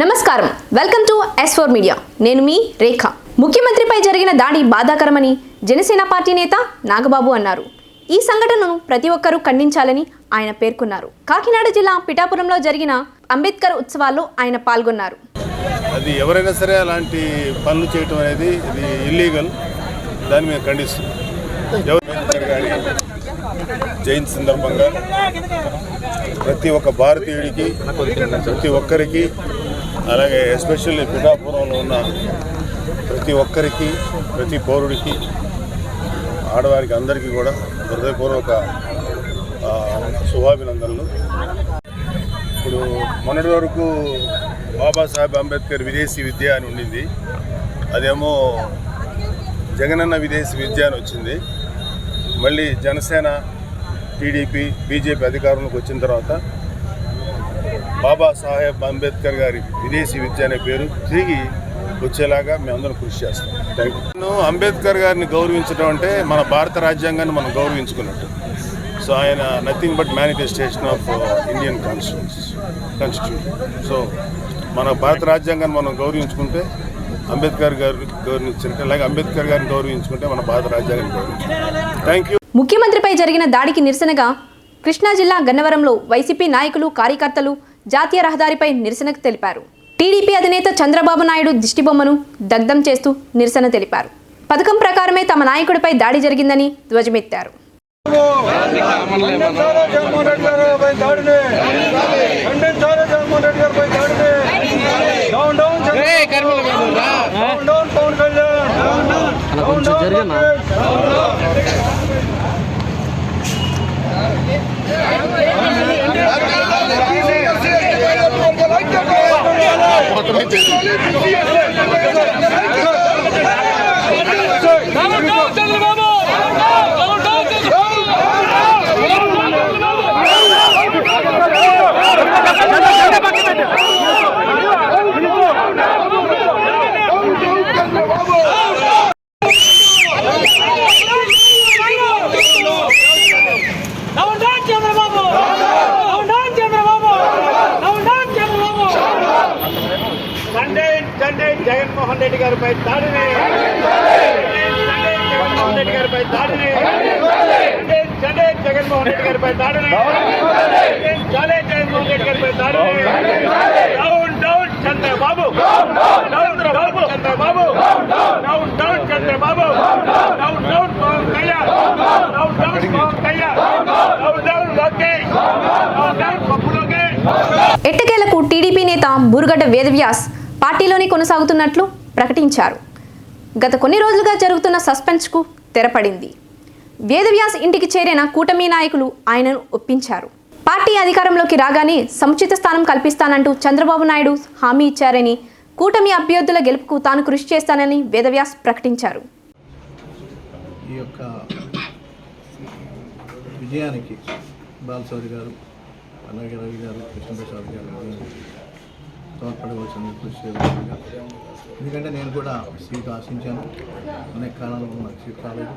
నమస్కారం, welcome to S4 media. నేను మీ రేఖ. ముఖ్యమంత్రిపై జరిగిన దాడి బాధాకరమని జనసేన పార్టీ నేత నాగబాబు అన్నారు. ఈ సంఘటనను ప్రతి ఒక్కరూ ఖండించాలని ఆయన పేర్కొన్నారు. కాకినాడ జిల్లా పిఠాపురంలో జరిగిన అంబేద్కర్ ఉత్సవాల్లో ఆయన పాల్గొన్నారు. అది ఎవరైనా సరే అలాంటి పనులు చేయటం అనేది ఇది ఇల్లీగల్. దాన్ని మేము ఖండిస్తున్నాం. జయంతి సందర్భంగా ప్రతి ఒక్క భారతీయుడికి, ప్రతి ఒక్కరికి, అలాగే ఎస్పెషల్లీ పిఠాపురంలో ఉన్న ప్రతి ఒక్కరికి, ప్రతి పౌరుడికి, ఆడవారికి అందరికీ కూడా హృదయపూర్వక శుభాభినందనలు. ఇప్పుడు మొన్నటి వరకు బాబాసాహెబ్ అంబేద్కర్ విదేశీ విద్య అని ఉండింది. అదేమో జగనన్న విదేశీ విద్య అని వచ్చింది. మళ్ళీ జనసేన, టీడీపీ, బీజేపీ అధికారంలోకి వచ్చిన తర్వాత బాబాసాహెబ్ అంబేద్కర్ గారి విదేశీ విద్య అనే పేరు తిరిగి వచ్చేలాగా మేమందరం కృషి చేస్తాం. Thank you. అంబేద్కర్ గారిని గౌరవించడం అంటే మన భారత రాజ్యాంగాన్ని మనం గౌరవించుకున్నట్టు. సో ఆయన nothing but manifestation of Indian constitution. So మన భారత రాజ్యాంగాన్ని మనం గౌరవించుకుంటే అంబేద్కర్ గారిని గౌరవించినట్టు, అలాగే అంబేద్కర్ గారిని గౌరవించుకుంటే మన భారత రాజ్యాంగాన్ని గౌరవించుకుంటాం. Thank you. ముఖ్యమంత్రిపై జరిగిన దాడికి నిరసనగా కృష్ణా జిల్లా గన్నవరంలో వైసీపీ నాయకులు, కార్యకర్తలు జాతీయ రహదారిపై నిరసన తెలిపారు. టీడీపీ అధినేత చంద్రబాబు నాయుడు దిష్టిబొమ్మను దగ్ధం చేస్తూ నిరసన తెలిపారు. పథకం ప్రకారమే తమ నాయకుడిపై దాడి జరిగిందని ధ్వజమెత్తారు. జగన్మోహన్ రెడ్డి గారిపై దాడిని, జగన్మోహన్ రెడ్డి గారిపై దాడిని, జగన్మోహన్ రెడ్డి గారిపై దాడిని, జగన్మోహన్ రెడ్డి గారిపై దాడిని. Down down Chandrababu, down down Chandrababu, down down Chandrababu, down down Pavan Kalyan, down down Pavan Kalyan, down down Lokesh, down down Pappu Lokesh. ఎట్టకేలకు టీడీపీ నేత బూరుగడ్డ వేదవ్యాస్ పార్టీలోనే కొనసాగుతున్నట్లు ప్రకటించారు. గత కొన్ని రోజులుగా జరుగుతున్న సస్పెన్స్కు తెరపడింది. వేదవ్యాస్ ఇంటికి చేరిన కూటమి నాయకులు ఆయనను ఒప్పించారు. పార్టీ అధికారంలోకి రాగానే సముచిత స్థానం కల్పిస్తానంటూ చంద్రబాబు నాయుడు హామీ ఇచ్చారని, కూటమి అభ్యర్థుల గెలుపుకు తాను కృషి చేస్తానని వేదవ్యాస్ ప్రకటించారు. ఈ యొక్క విజయానికి బాలశౌరి గారు, అలాగే రవి గారు, కృష్ణప్రసాద్ గారు తోడ్పడవలసిన కృషి చేయాలిగా. ఎందుకంటే నేను కూడా సీటు ఆశించాను. అనేక కాలంలో నాకు సీటు రాలేదు.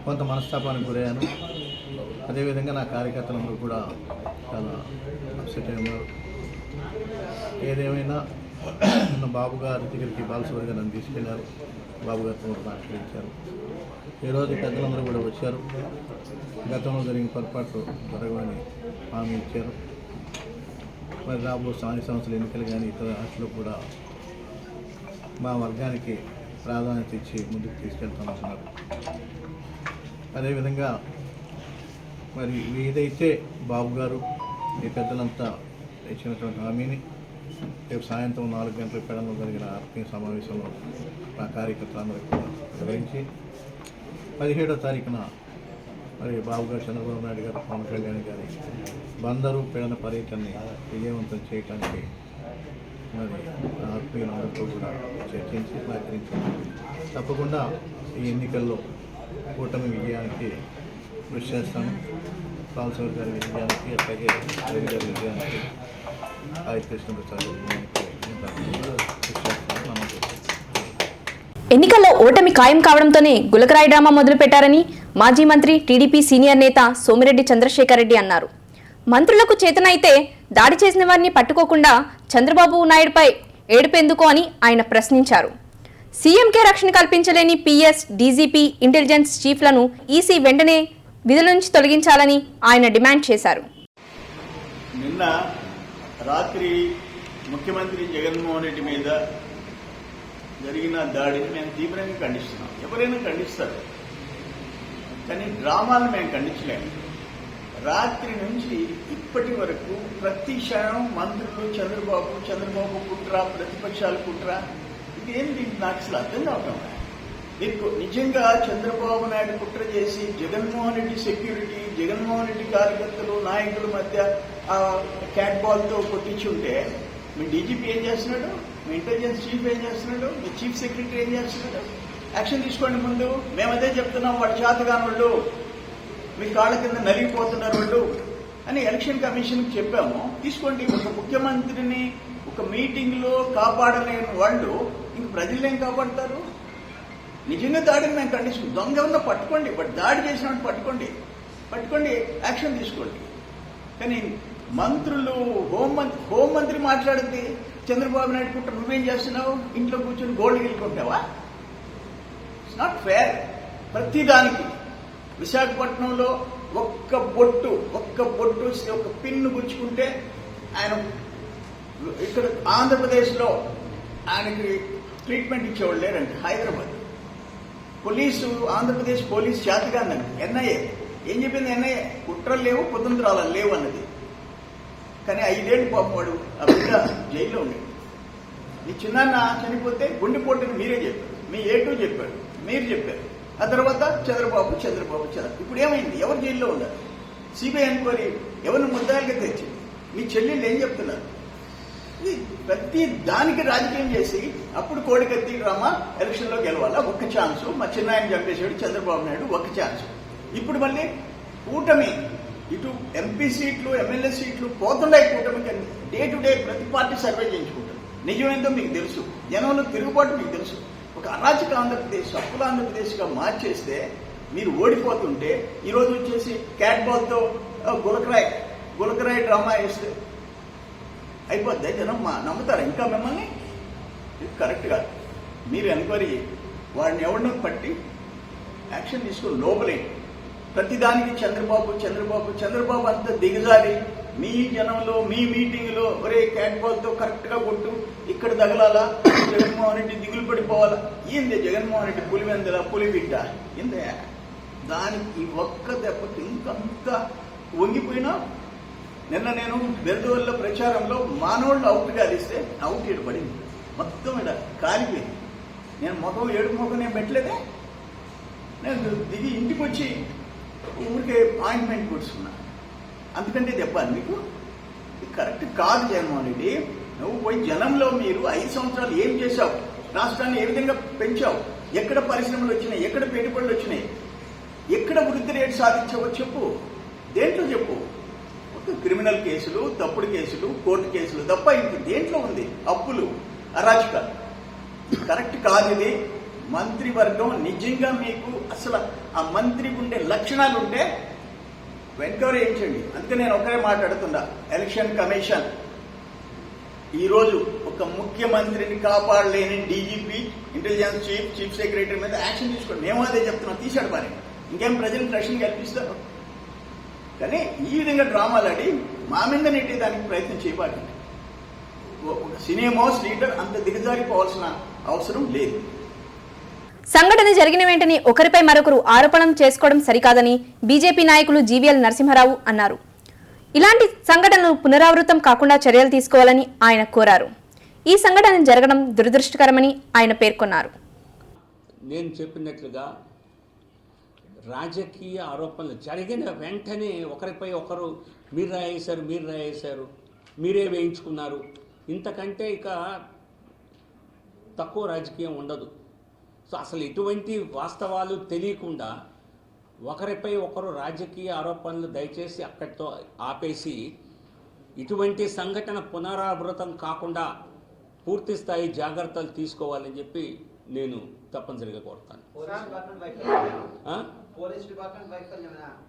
కొంత మనస్తాపానికి గురయ్యాను. అదేవిధంగా నా కార్యకర్తలందరూ కూడా చాలా అప్సెట్ అయ్యారు. ఏదేమైనా నిన్న బాబు గారి దగ్గరికి బాలశౌరి గారు నన్ను తీసుకెళ్లారు. బాబు గారితో కూడా మాట్లాడించారు. ఈరోజు పెద్దలందరూ కూడా వచ్చారు. గతంలో జరిగిన పొరపాట్లు జరగవని హామీ ఇచ్చారు. మరి రాబో స్థానిక సంస్థల ఎన్నికలు కానీ ఇతర వాటిలో కూడా మా వర్గానికి ప్రాధాన్యత ఇచ్చి ముందుకు తీసుకెళ్తామంటున్నారు. అదేవిధంగా మరి ఏదైతే బాబు గారు ఈ పెద్దలంతా ఇచ్చినటువంటి హామీని రేపు సాయంత్రం 4 గంటల పెడలో జరిగిన ఆత్మీయ సమావేశంలో మా కార్యకర్తలందరికీ కూడా వివరించి 17వ తారీఖున మరి బాబు గారు, చంద్రబాబు నాయుడు గారు, పవన్ కళ్యాణ్ గారి బందరు పెడన పర్యటనని విజయవంతం చేయడానికి మరి ఆత్మీయులందరితో కూడా చర్చించి సహకరించారు. తప్పకుండా ఈ ఎన్నికల్లో కూటమి విజయానికి కృషి చేస్తాను. బాలశౌరి గారి విజయానికి, అట్లాగే రవి గారి విజయానికి, ఆది కృష్ణప్రసాద్ విజయానికి కృషి చేస్తాను. ఎన్నికల్లో ఓటమి ఖాయం కావడంతోనే గులకరాయి డ్రామా మొదలుపెట్టారని మాజీ మంత్రి, టీడీపీ సీనియర్ నేత సోమిరెడ్డి చంద్రశేఖర్ రెడ్డి అన్నారు. మంత్రులకు చేతనైతే దాడి చేసిన వారిని పట్టుకోకుండా చంద్రబాబు నాయుడుపై ఏడుపెందుకు అని ఆయన ప్రశ్నించారు. సీఎంకే రక్షణ కల్పించలేని పీఎస్, డీజీపీ, ఇంటెలిజెన్స్ చీఫ్లను ఈసీ వెంటనే విధుల నుంచి తొలగించాలని ఆయన డిమాండ్ చేశారు. నిన్న రాత్రి ముఖ్యమంత్రి జగన్మోహన్ రెడ్డి మీద జరిగిన దాడిని మేము తీవ్రంగా ఖండిస్తున్నాం. ఎవరైనా ఖండిస్తారు, కానీ డ్రామాలు మేము ఖండించలేము. రాత్రి నుంచి ఇప్పటి వరకు ప్రతి క్షణం మంత్రులు చంద్రబాబు కుట్ర, ప్రతిపక్షాలు కుట్ర, ఇదేంటి నాకు అసలు అర్థం కావటం. మీకు నిజంగా చంద్రబాబు నాయుడు కుట్ర చేసి జగన్మోహన్ రెడ్డి సెక్యూరిటీ, జగన్మోహన్ రెడ్డి కార్యకర్తలు, నాయకుల మధ్య క్యాట్ బాల్తో కొట్టించి ఉంటే మీ డీజీపీ ఏం చేస్తున్నాడు, మీ ఇంటెలిజెన్స్ చీఫ్ ఏం చేస్తున్నాడు, మీ చీఫ్ సెక్రటరీ ఏం చేస్తున్నాడు? యాక్షన్ తీసుకోండి ముందు. మేము అదే చెప్తున్నాం, వాడు చేతగాని వాళ్ళు, మీ కాళ్ళ కింద నలిగిపోతున్నారు వాళ్ళు అని ఎలక్షన్ కమిషన్కి చెప్పాము. తీసుకోండి. ఒక ముఖ్యమంత్రిని ఒక మీటింగ్లో కాపాడలేని వాళ్ళు ఇంక ప్రజలు ఏం కాపాడతారు? నిజంగా దాడిని మేము ఖండిస్తున్నాం. దొంగ ఉన్న పట్టుకోండి, బట్ దాడి చేసిన పట్టుకోండి, యాక్షన్ తీసుకోండి. కానీ మంత్రులు, హోంమంత్రి మాట్లాడింది చంద్రబాబు నాయుడు కుట్ర, నువ్వేం చేస్తున్నావు? ఇంట్లో కూర్చొని గోల్డ్ గిల్లుకుంటావా? It's not fair. ప్రతిదానికి విశాఖపట్నంలో ఒక్క బొట్టు ఒక పిన్ను గుచ్చుకుంటే ఆయన ఇక్కడ ఆంధ్రప్రదేశ్లో ఆయనకి ట్రీట్మెంట్ ఇచ్చేవాళ్ళు లేరంటే. హైదరాబాద్ పోలీసు, ఆంధ్రప్రదేశ్ పోలీసు చేతగాందండి. ఎన్ఐఏ ఏం చెప్పింది? ఎన్ఐఏ కుట్రలు లేవు, కుతంత్రాలు లేవు అన్నది. కానీ 5 ఏళ్ళు పాపం వాడు ఆ బిడ్డ జైల్లో ఉండేది. మీ చిన్నాన్న చనిపోతే గుండెపోటుని మీరే చెప్పారు, మీ ఏటూ చెప్పాడు, మీరు చెప్పారు. ఆ తర్వాత చంద్రబాబు. ఇప్పుడు ఏమైంది? ఎవరు జైల్లో ఉన్నారు? సిబిఐ ఎంక్వైరీ ఎవరిని ముద్దాయిలుగా తెచ్చింది? మీ చెల్లెళ్ళు ఏం చెప్తున్నారు? ప్రతి దానికి రాజకీయం చేసి అప్పుడు కోడికత్తి డ్రామా, ఎలక్షన్లో గెలవాలా, ఒక్క ఛాన్సు, మా చిన్నాయన చంపేశాడు చంద్రబాబు నాయుడు, ఒక్క ఛాన్స్. ఇప్పుడు మళ్ళీ కూటమి, ఇటు ఎంపీ సీట్లు, ఎమ్మెల్యే సీట్లు పోతున్నాయి కూటమికి. డే టు డే ప్రతి పార్టీ సర్వే చేయించుకుంటారు. నిజమేందో మీకు తెలుసు, జనంలో తిరుగుబాటు మీకు తెలుసు. ఒక అరాచక ఆంధ్రప్రదేశ్, అప్పుల ఆంధ్రప్రదేశ్గా మార్చేస్తే మీరు ఓడిపోతుంటే ఈరోజు వచ్చేసి క్యాట్ బాల్తో గులకరాయి డ్రామా వేస్తే అయిపోద్ది. జనం నమ్ముతారా ఇంకా మిమ్మల్ని? ఇది కరెక్ట్ కాదు. మీరు ఎంక్వైరీ వాడిని ఎవరినో పట్టి యాక్షన్ తీసుకుని లోపలేండి. ప్రతిదానికి చంద్రబాబు అంత దిగజారి మీ జనంలో, మీ మీటింగ్లో ఒరే క్యాట్ బాల్తో కరెక్ట్గా కొట్టు, ఇక్కడ తగలాలా, జగన్మోహన్ రెడ్డి దిగులు పడిపోవాలా. ఏంది జగన్మోహన్ రెడ్డి పులివెందల, పులిబిడ్డ ఏందే? దానికి ఒక్క దెబ్బకి ఇంకంత వంగిపోయినా. నిన్న నేను బెరదవల్ల ప్రచారంలో మానవుళ్ళు అవుట్ గాలిస్తే అవుట్ ఇటు పడింది, మొత్తం ఇక్కడ కాలిపోయింది. నేను ఏడు ముఖం నేను పెట్టలేదే. నేను దిగి ఇంటికి వచ్చి ఊరికే ఆయింట్మెంట్ కూర్చున్నా. అందుకంటే చెప్పాలి మీకు, ఇది కరెక్ట్ కాదు. జగన్మోహన్ రెడ్డి, నువ్వు పోయి జనంలో మీరు 5 సంవత్సరాలు ఏం చేశావు, రాష్ట్రాన్ని ఏ విధంగా పెంచావు, ఎక్కడ పరిశ్రమలు వచ్చినాయి, ఎక్కడ పెట్టుబడులు వచ్చినాయి, ఎక్కడ వృద్ధి రేటు సాధించావో చెప్పు. దేంట్లో చెప్పు. ఒక క్రిమినల్ కేసులు, తప్పుడు కేసులు, కోర్టు కేసులు తప్ప ఇంక దేంట్లో ఉంది? అప్పులు, అరాచకాలు. కరెక్ట్ కాదు ఇది. మంత్రివర్గం నిజంగా మీకు అసలు ఆ మంత్రికి ఉండే లక్షణాలు ఉంటే ఎంక్వైరీ చేయించండి. అందుకే నేను ఒకరే మాట్లాడుతున్నా. ఎలక్షన్ కమిషన్ ఈరోజు ఒక ముఖ్యమంత్రిని కాపాడలేని డీజీపీ, ఇంటెలిజెన్స్ చీఫ్ సెక్రటరీ మీద యాక్షన్ తీసుకోండి. మేము అదే చెప్తున్నాం, తీశాడు మరి. ఇంకేం ప్రజలకు రక్షణ కల్పిస్తారు? కానీ ఈ విధంగా డ్రామాలు ఆడి మా మీద నెట్టేదానికి ప్రయత్నం చేయబాకండి. ఒక సినిమా లీడర్ అంత దిగజారిపోవాల్సిన అవసరం లేదు. సంఘటన జరిగిన వెంటనే ఒకరిపై మరొకరు ఆరోపణలు చేసుకోవడం సరికాదని బీజేపీ నాయకులు జీవీఎల్ నరసింహారావు అన్నారు. ఇలాంటి సంఘటనలు పునరావృతం కాకుండా చర్యలు తీసుకోవాలని ఆయన కోరారు. ఈ సంఘటన జరగడం దురదృష్టకరమని ఆయన పేర్కొన్నారు. నేను చెప్పినట్లుగా రాజకీయ ఆరోపణలు జరిగిన వెంటనే ఒకరిపై ఒకరు మీరు రాయేశారు, మీరే వేయించుకున్నారు, ఇంతకంటే ఇక తక్కువ రాజకీయం ఉండదు. సో అసలు ఇటువంటి వాస్తవాలు తెలియకుండా ఒకరిపై ఒకరు రాజకీయ ఆరోపణలు దయచేసి అక్కడితో ఆపేసి ఇటువంటి సంఘటన పునరావృతం కాకుండా పూర్తి స్థాయి జాగ్రత్తలు తీసుకోవాలని చెప్పి నేను తప్పనిసరిగా కోరుతాను.